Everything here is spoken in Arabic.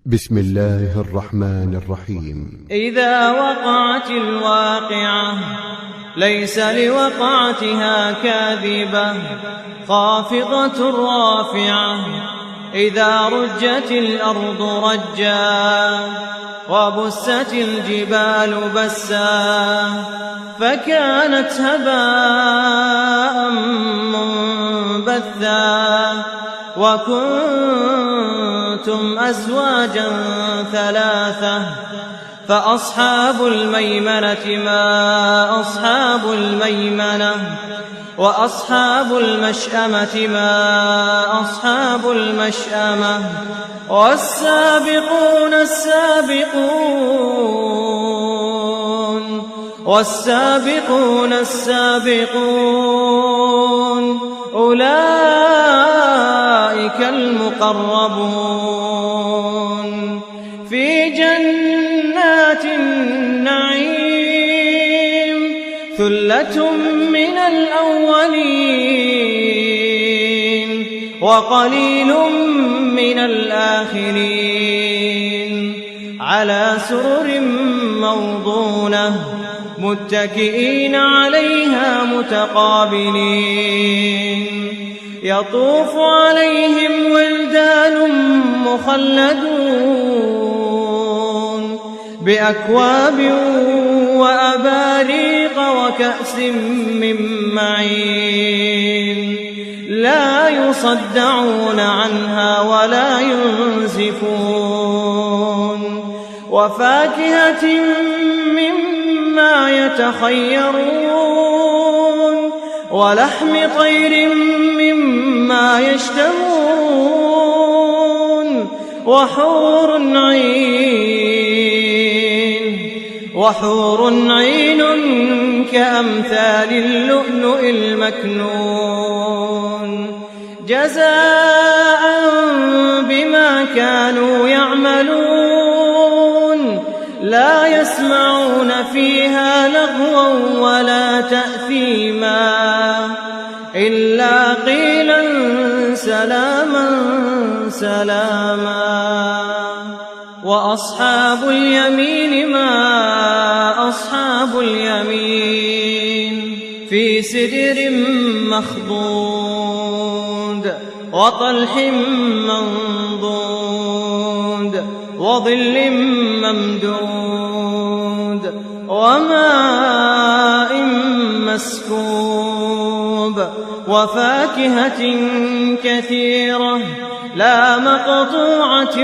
بسم الله الرحمن الرحيم. إذا وقعت الواقعة ليس لوقعتها كاذبة خافضة رافعة. إذا رجت الأرض رجا وبست الجبال بسا فكانت هباء منبثا وكنتم أزواجا ثلاثة فأصحاب الميمنة ما أصحاب الميمنة وأصحاب المشأمة ما أصحاب المشأمة والسابقون السابقون أولئك المقربون في جنات النعيم ثلة من الأولين وقليل من الآخرين على سرر موضونة متكئين عليها متقابلين يطوف عليهم ولدان مخلدون بأكواب وأباريق وكأس من معين لا يصدعون عنها ولا ينزفون وفاكهة مما يتخيرون ولحم طير مما يشتهون وحور عين كأمثال اللؤلؤ المكنون جزاء بما كانوا يعملون لا يسمعون فيها لغوا ولا تأثيما إلا قيلا سلاما سلاما. وأصحاب اليمين ما أصحاب اليمين في سدر مخضود وطلح منضود وظل ممدود وماء مسكوب وفاكهة كثيرة لا مقطوعة